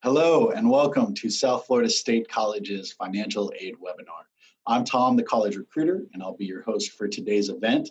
Hello and welcome to South Florida State College's Financial Aid webinar. I'm Tom, the college recruiter, and I'll be your host for today's event.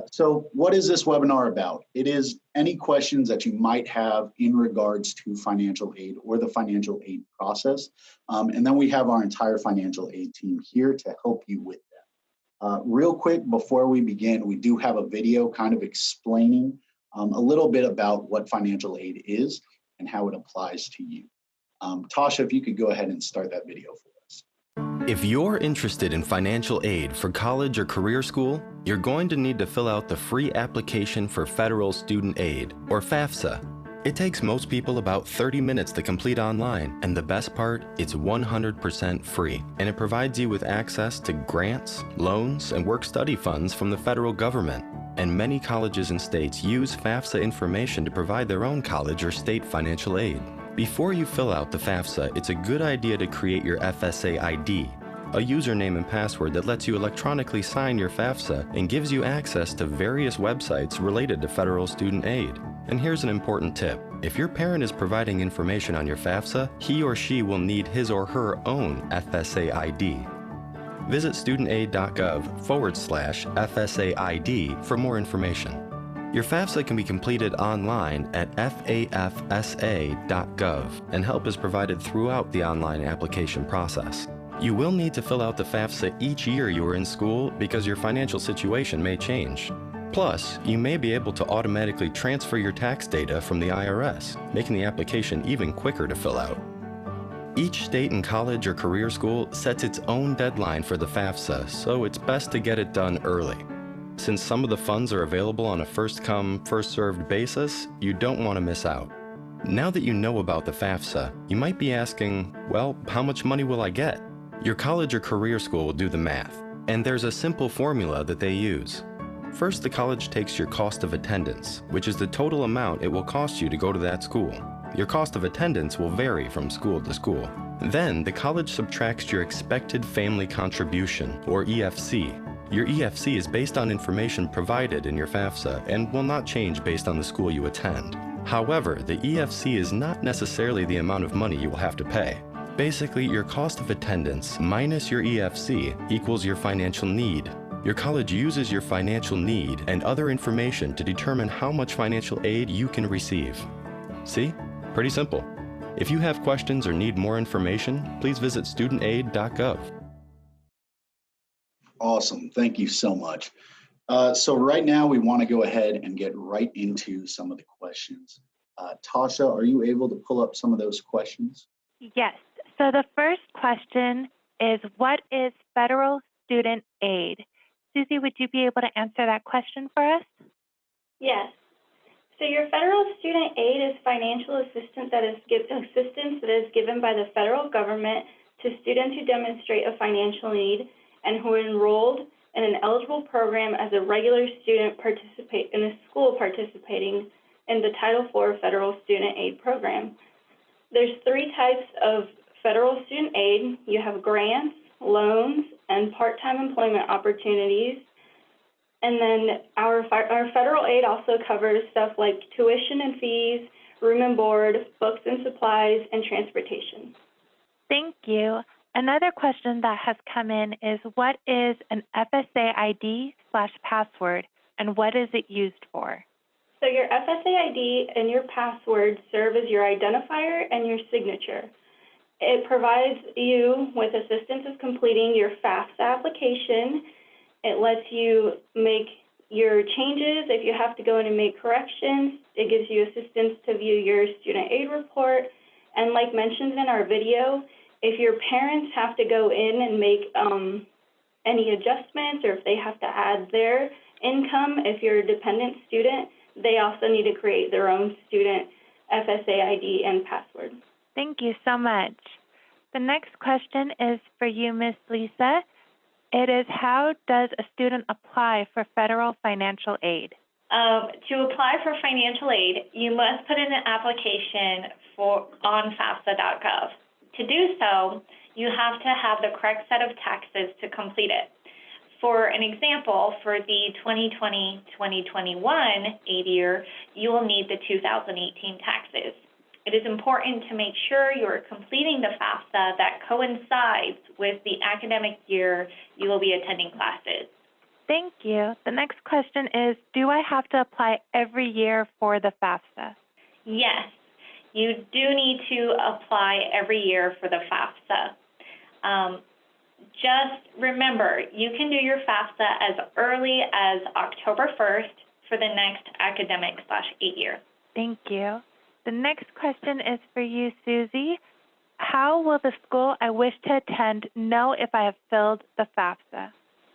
So what is this webinar about? It is any questions that you might have in regards to financial aid or the financial aid process. And then we have our entire financial aid team here to help you with that. Real quick, before we begin, we do have a video kind of explaining a little bit about what financial aid is and how it applies to you. Tasha, if you could go ahead and start that video for us. If you're interested in financial aid for college or career school, you're going to need to fill out the free application for Federal Student Aid, or FAFSA. It takes most people about 30 minutes to complete online, and the best part, it's 100% free, and it provides you with access to grants, loans, and work-study funds from the federal government. And many colleges and states use FAFSA information to provide their own college or state financial aid. Before you fill out the FAFSA, it's a good idea to create your FSA ID, a username and password that lets you electronically sign your FAFSA and gives you access to various websites related to federal student aid. And here's an important tip. If your parent is providing information on your FAFSA, he or she will need his or her own FSA ID. Visit studentaid.gov/FSA ID for more information. Your FAFSA can be completed online at FAFSA.gov, and help is provided throughout the online application process. You will need to fill out the FAFSA each year you are in school because your financial situation may change. Plus, you may be able to automatically transfer your tax data from the IRS, making the application even quicker to fill out. Each state and college or career school sets its own deadline for the FAFSA, so it's best to get it done early. Since some of the funds are available on a first-come, first-served basis, you don't want to miss out. Now that you know about the FAFSA, you might be asking, well, how much money will I get? Your college or career school will do the math, and there's a simple formula that they use. First, the college takes your cost of attendance, which is the total amount it will cost you to go to that school. Your cost of attendance will vary from school to school. Then, the college subtracts your expected family contribution, or EFC. Your EFC is based on information provided in your FAFSA and will not change based on the school you attend. However, the EFC is not necessarily the amount of money you will have to pay. Basically, your cost of attendance minus your EFC equals your financial need. Your college uses your financial need and other information to determine how much financial aid you can receive. See? Pretty simple. If you have questions or need more information, please visit studentaid.gov. Awesome. Thank you so much. So right now we want to go ahead and get right into some of the questions. Tasha, are you able to pull up some of those questions? Yes. So the first question is, what is federal student aid? Susie, would you be able to answer that question for us? Yes. So your federal student aid is financial assistance that is given by the federal government to students who demonstrate a financial need and who are enrolled in an eligible program as a regular student in a school participating in the Title IV Federal Student Aid Program. There's three types of federal student aid. You have grants, loans, and part-time employment opportunities. And then our federal aid also covers stuff like tuition and fees, room and board, books and supplies, and transportation. Thank you. Another question that has come in is, what is an FSA ID/password, and what is it used for? So your FSA ID and your password serve as your identifier and your signature. It provides you with assistance of completing your FAFSA application. It lets you make your changes if you have to go in and make corrections. It gives you assistance to view your student aid report. And like mentioned in our video, if your parents have to go in and make any adjustments, or if they have to add their income, if you're a dependent student, they also need to create their own student FSA ID and password. Thank you so much. The next question is for you, Ms. Lisa. It is, how does a student apply for federal financial aid? To apply for financial aid, you must put in an application on FAFSA.gov. To do so, you have to have the correct set of taxes to complete it. For an example, for the 2020-2021 aid year, you will need the 2018 taxes. It is important to make sure you are completing the FAFSA that coincides with the academic year you will be attending classes. Thank you. The next question is, do I have to apply every year for the FAFSA? Yes, you do need to apply every year for the FAFSA. Just remember, you can do your FAFSA as early as October 1st for the next academic/8 year. Thank you. The next question is for you, Susie. How will the school I wish to attend know if I have filled the FAFSA?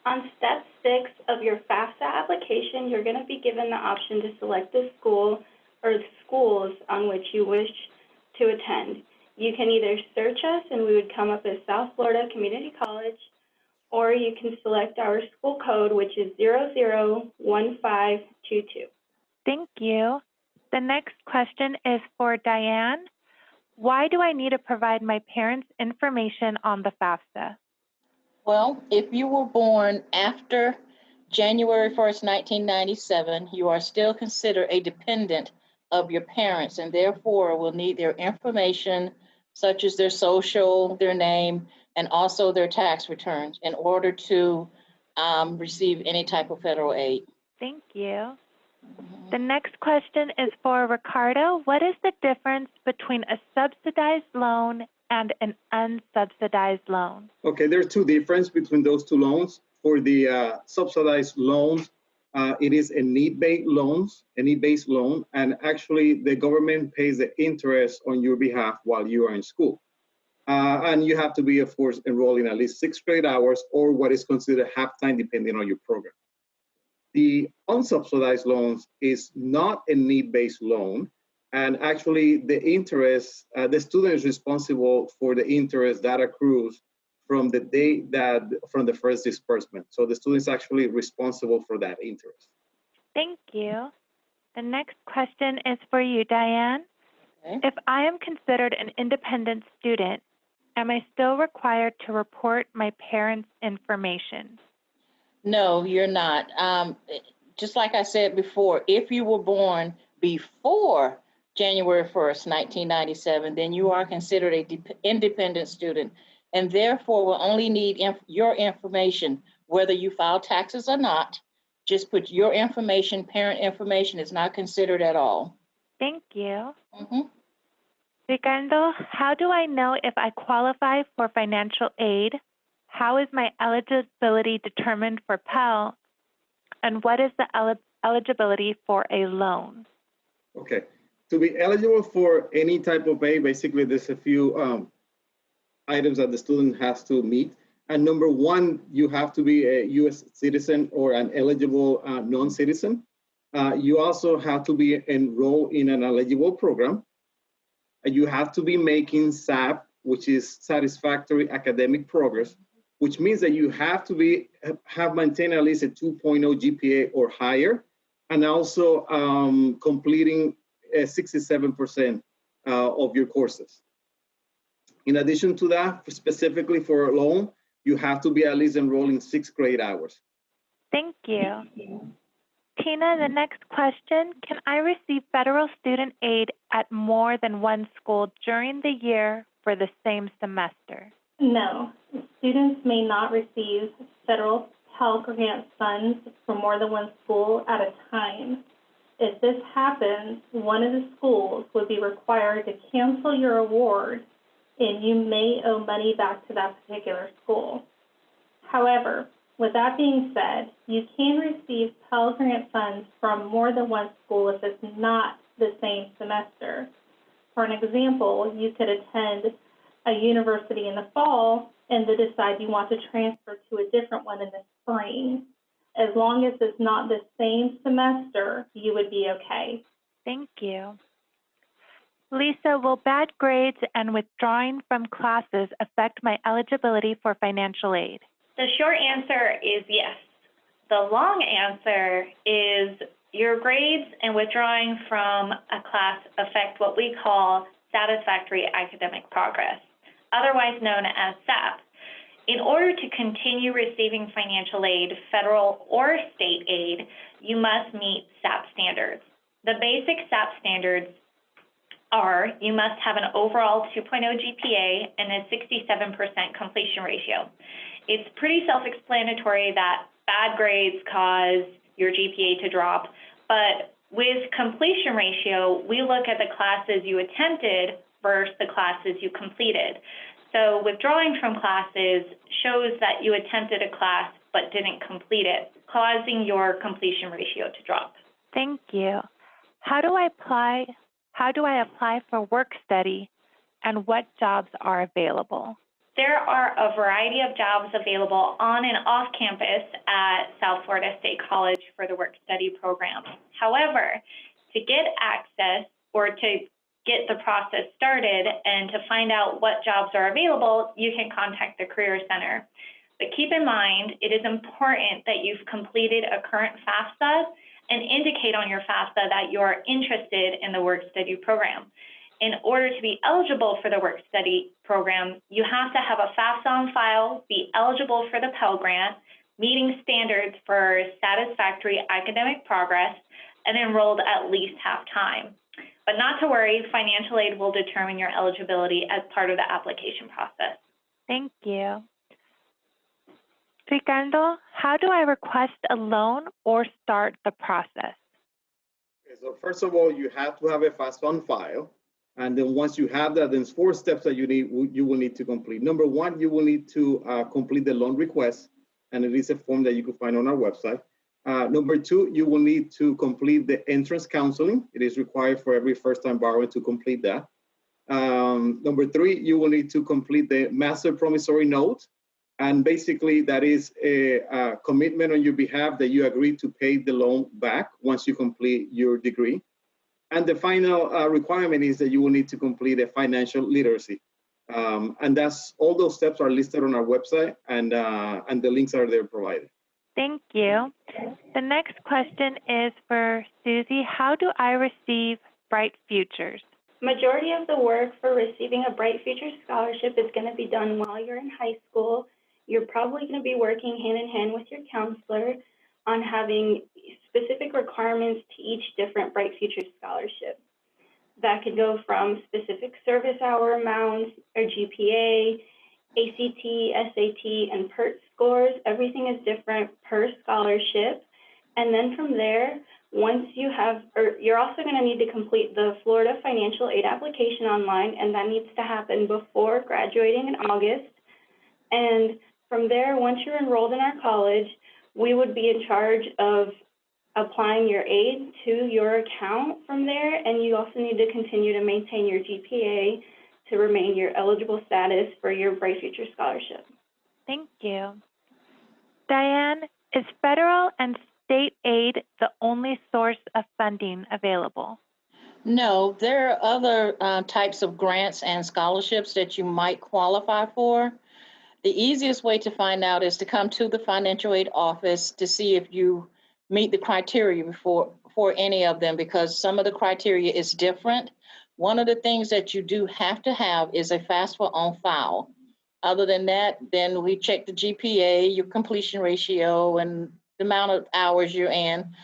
On step 6 of your FAFSA application, you're going to be given the option to select the school or schools on which you wish to attend. You can either search us and we would come up as South Florida Community College, or you can select our school code, which is 001522. Thank you. The next question is for Diane. Why do I need to provide my parents' information on the FAFSA? Well, if you were born after January 1st, 1997, you are still considered a dependent of your parents and therefore will need their information, such as their social, their name, and also their tax returns in order to receive any type of federal aid. Thank you. The next question is for Ricardo. What is the difference between a subsidized loan and an unsubsidized loan? Okay, there's two differences between those two loans. For the subsidized loans, it is a need-based loan, and actually the government pays the interest on your behalf while you are in school. And you have to be, of course, enrolled in at least 6 grade hours or what is considered half-time depending on your program. The unsubsidized loans is not a need-based loan, and actually the interest, the student is responsible for the interest that accrues from the day from the first disbursement. So the student is actually responsible for that interest. Thank you. The next question is for you, Diane. Okay. If I am considered an independent student, am I still required to report my parents' information? No, you're not. Just like I said before, if you were born before January 1st, 1997, then you are considered an independent student and therefore will only need your information, whether you file taxes or not. Just put your information, parent information is not considered at all. Thank you. Mm-hmm. Ricardo, how do I know if I qualify for financial aid? How is my eligibility determined for Pell? And what is the eligibility for a loan? Okay, to be eligible for any type of aid, basically there's a few items that the student has to meet. And number one, you have to be a US citizen or an eligible non-citizen. You also have to be enrolled in an eligible program. You have to be making SAP, which is satisfactory academic progress, which means that you have to have maintained at least a 2.0 GPA or higher, and also completing 67% of your courses. In addition to that, specifically for a loan, you have to be at least enrolled in 6 grade hours. Thank you. Tina, the next question, can I receive federal student aid at more than one school during the year for the same semester? No, students may not receive federal Pell Grant funds for more than one school at a time. If this happens, one of the schools would be required to cancel your award, and you may owe money back to that particular school. However, with that being said, you can receive Pell Grant funds from more than one school if it's not the same semester. For an example, you could attend a university in the fall and then decide you want to transfer to a different one in the spring. As long as it's not the same semester, you would be okay. Thank you. Lisa, will bad grades and withdrawing from classes affect my eligibility for financial aid? The short answer is yes. The long answer is your grades and withdrawing from a class affect what we call satisfactory academic progress, otherwise known as SAP. In order to continue receiving financial aid, federal or state aid, you must meet SAP standards. The basic SAP standards are you must have an overall 2.0 GPA and a 67% completion ratio. It's pretty self-explanatory that bad grades cause your GPA to drop, but with completion ratio, we look at the classes you attempted versus the classes you completed. So withdrawing from classes shows that you attempted a class but didn't complete it, causing your completion ratio to drop. Thank you. How do I apply for work study, and what jobs are available? There are a variety of jobs available on and off campus at South Florida State College for the work study program. However, to get access or to get the process started and to find out what jobs are available, you can contact the Career Center. But keep in mind, it is important that you've completed a current FAFSA and indicate on your FAFSA that you're interested in the work study program. In order to be eligible for the work study program, you have to have a FAFSA on file, be eligible for the Pell Grant, meeting standards for satisfactory academic progress, and enrolled at least half-time. But not to worry, financial aid will determine your eligibility as part of the application process. Thank you. Ricardo, how do I request a loan or start the process? Okay, so first of all, you have to have a FAFSA on file. And then once you have that, there's 4 steps that you will need to complete. Number 1, you will need to complete the loan request, and it is a form that you can find on our website. Number 2, you will need to complete the entrance counseling. It is required for every first-time borrower to complete that. Number 3, you will need to complete the master promissory note. And basically, that is a commitment on your behalf that you agree to pay the loan back once you complete your degree. And the final requirement is that you will need to complete a financial literacy. And all those steps are listed on our website, and the links are there provided. Thank you. The next question is for Susie. How do I receive Bright Futures? Majority of the work for receiving a Bright Futures scholarship is going to be done while you're in high school. You're probably going to be working hand in hand with your counselor on having specific requirements to each different Bright Futures scholarship. That could go from specific service hour amounts, or GPA, ACT, SAT, and PERT scores. Everything is different per scholarship. And then from there, once you have, you're also going to need to complete the Florida Financial Aid application online, and that needs to happen before graduating in August. And from there, once you're enrolled in our college, we would be in charge of applying your aid to your account from there, and you also need to continue to maintain your GPA to remain your eligible status for your Bright Future Scholarship. Thank you. Diane, is federal and state aid the only source of funding available? No, there are other types of grants and scholarships that you might qualify for. The easiest way to find out is to come to the financial aid office to see if you meet the criteria for any of them, because some of the criteria is different. One of the things that you do have to have is a FAFSA on file. Other than that, then we check the GPA, your completion ratio, and the amount of hours you're in.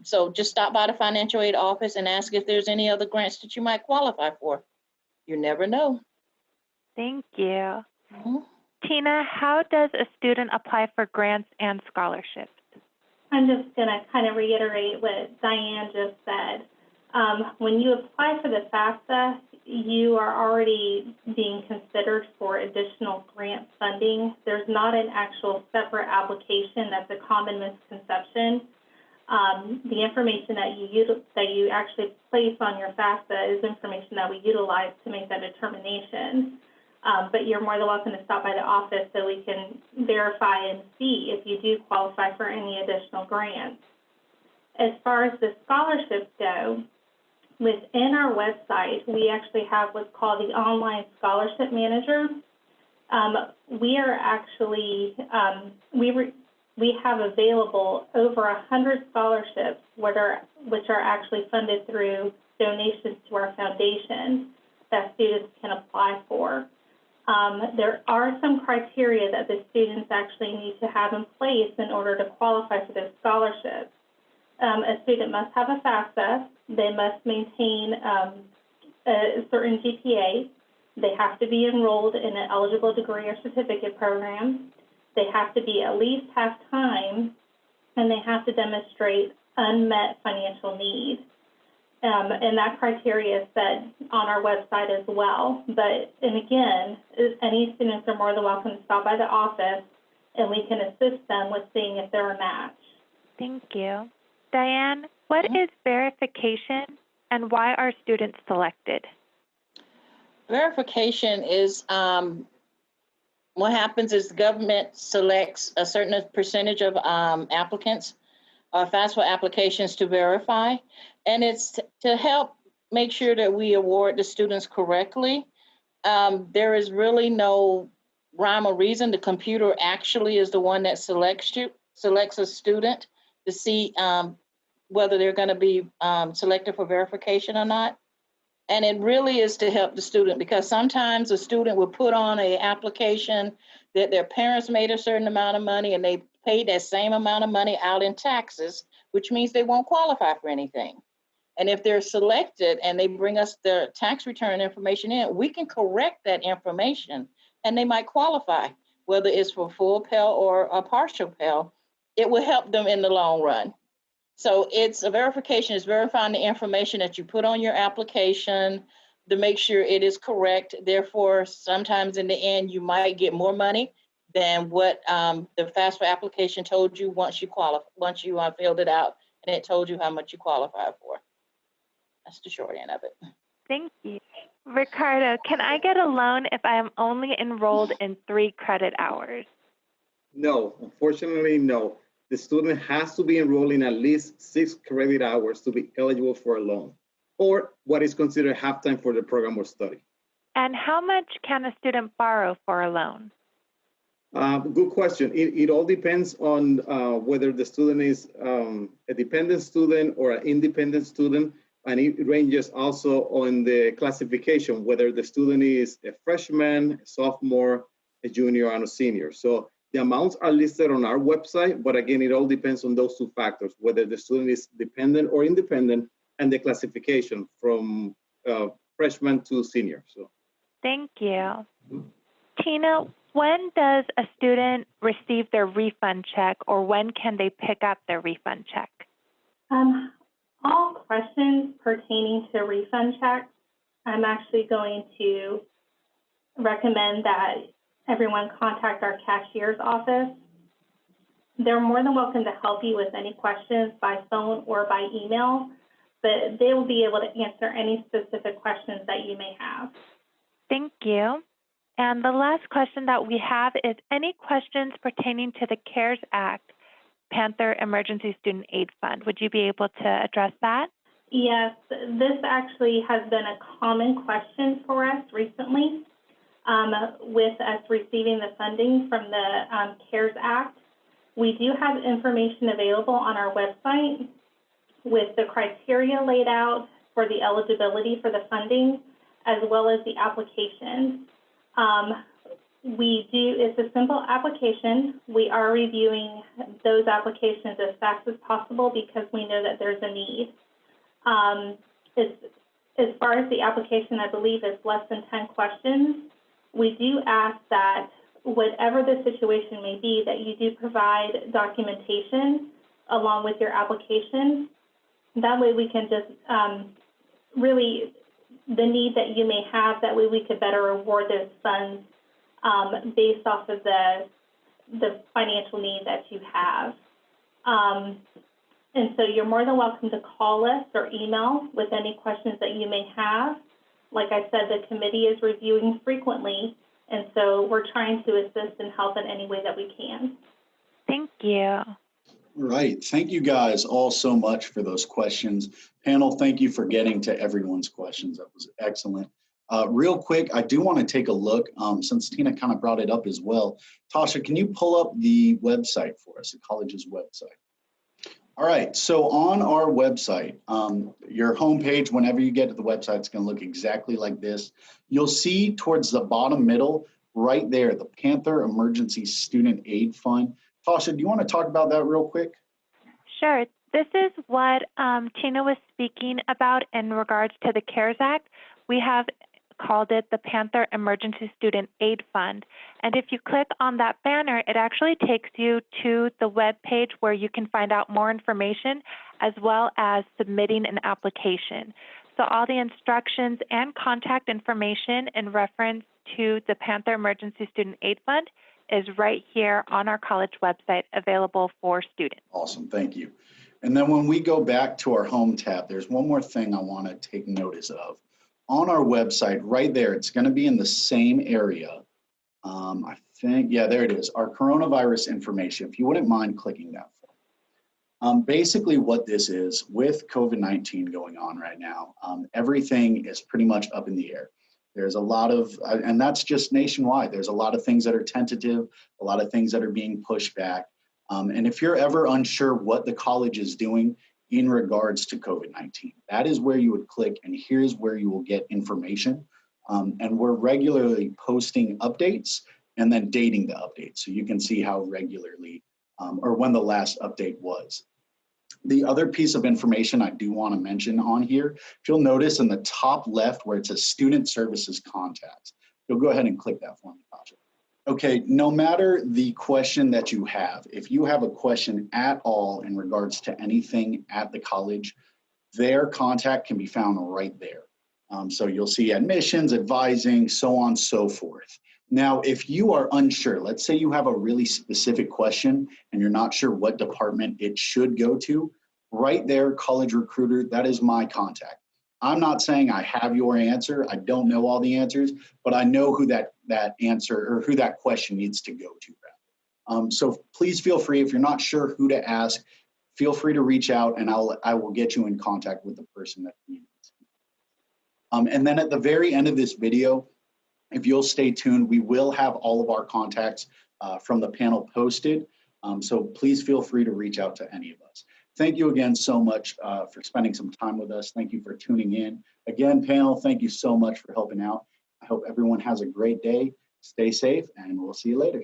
So just stop by the financial aid office and ask if there's any other grants that you might qualify for. You never know. Thank you. Mm-hmm. Tina, how does a student apply for grants and scholarships? I'm just going to kind of reiterate what Diane just said. When you apply for the FAFSA, you are already being considered for additional grant funding. There's not an actual separate application. That's a common misconception. The information that you actually place on your FAFSA is information that we utilize to make that determination. But you're more than welcome to stop by the office so we can verify and see if you do qualify for any additional grants. As far as the scholarships go, within our website, we actually have what's called the Online Scholarship Manager. We are actually, we have available over 100 scholarships which are actually funded through donations to our foundation that students can apply for. There are some criteria that the students actually need to have in place in order to qualify for those scholarships. A student must have a FAFSA. They must maintain a certain GPA. They have to be enrolled in an eligible degree or certificate program. They have to be at least half-time, and they have to demonstrate unmet financial need. And that criteria is set on our website as well. And again, any students are more than welcome to stop by the office, and we can assist them with seeing if they're a match. Thank you. Diane, what is verification, and why are students selected? Verification is what happens is the government selects a certain percentage of applicants or FAFSA applications to verify, and it's to help make sure that we award the students correctly. There is really no rhyme or reason. The computer actually is the one that selects a student to see whether they're going to be selected for verification or not. And it really is to help the student, because sometimes a student will put on an application that their parents made a certain amount of money and they paid that same amount of money out in taxes, which means they won't qualify for anything. And if they're selected and they bring us their tax return information in, we can correct that information and they might qualify, whether it's for full Pell or a partial Pell. It will help them in the long run. So it's a verification, is verifying the information that you put on your application to make sure it is correct. Therefore, sometimes in the end, you might get more money than what the FAFSA application told you once you filled it out and it told you how much you qualify for. That's the short end of it. Thank you. Ricardo, can I get a loan if I am only enrolled in 3 credit hours? No, unfortunately, no. The student has to be enrolled in at least 6 credit hours to be eligible for a loan, or what is considered half-time for the program or study. And how much can a student borrow for a loan? Good question. It all depends on whether the student is a dependent student or an independent student, and it ranges also on the classification, whether the student is a freshman, a sophomore, a junior, and a senior. So the amounts are listed on our website, but again, it all depends on those 2 factors, whether the student is dependent or independent, and the classification from freshman to senior. So, thank you. Tina, when does a student receive their refund check, or when can they pick up their refund check? All questions pertaining to refund checks, I'm actually going to recommend that everyone contact our cashier's office. They're more than welcome to help you with any questions by phone or by email, but they will be able to answer any specific questions that you may have. Thank you. And the last question that we have is any questions pertaining to the CARES Act, Panther Emergency Student Aid Fund. Would you be able to address that? Yes, this actually has been a common question for us recently. With us receiving the funding from the CARES Act. We do have information available on our website with the criteria laid out for the eligibility for the funding, as well as the application. It's a simple application. We are reviewing those applications as fast as possible because we know that there's a need. As far as the application, I believe it's less than 10 questions. We do ask that whatever the situation may be, that you do provide documentation along with your application. That way we can just really, the need that you may have, that way we could better award those funds based off of the financial need that you have. And so you're more than welcome to call us or email with any questions that you may have. Like I said, the committee is reviewing frequently, and so we're trying to assist and help in any way that we can. Thank you. All right. Thank you guys all so much for those questions. Panel, thank you for getting to everyone's questions. That was excellent. Real quick, I do want to take a look, since Tina kind of brought it up as well. Tasha, can you pull up the website for us, the college's website? All right, so on our website, your homepage, whenever you get to the website, it's going to look exactly like this. You'll see towards the bottom middle, right there, the Panther Emergency Student Aid Fund. Tasha, do you want to talk about that real quick? Sure. This is what Tina was speaking about in regards to the CARES Act. We have called it the Panther Emergency Student Aid Fund. And if you click on that banner, it actually takes you to the web page where you can find out more information as well as submitting an application. So all the instructions and contact information in reference to the Panther Emergency Student Aid Fund is right here on our college website, available for students. Awesome, thank you. And then when we go back to our home tab, there's one more thing I want to take notice of. On our website, right there, it's going to be in the same area. I think, yeah, there it is, our coronavirus information. If you wouldn't mind clicking that for me. Basically what this is, with COVID-19 going on right now, everything is pretty much up in the air. There's a lot of, and that's just nationwide, there's a lot of things that are tentative, a lot of things that are being pushed back. And if you're ever unsure what the college is doing in regards to COVID-19, that is where you would click, and here's where you will get information. And we're regularly posting updates and then dating the updates, so you can see how regularly or when the last update was. The other piece of information I do want to mention on here, if you'll notice in the top left where it says Student Services Contacts, you'll go ahead and click that for me, Tasha. Okay, no matter the question that you have, if you have a question at all in regards to anything at the college, their contact can be found right there. So you'll see admissions, advising, so on and so forth. Now, if you are unsure, let's say you have a really specific question and you're not sure what department it should go to, right there, College Recruiter, that is my contact. I'm not saying I have your answer. I don't know all the answers, but I know who that answer or who that question needs to go to. So please feel free, if you're not sure who to ask, feel free to reach out and I will get you in contact with the person that you need. And then at the very end of this video, if you'll stay tuned, we will have all of our contacts from the panel posted. So please feel free to reach out to any of us. Thank you again so much for spending some time with us. Thank you for tuning in. Again, panel, thank you so much for helping out. I hope everyone has a great day. Stay safe, and we'll see you later.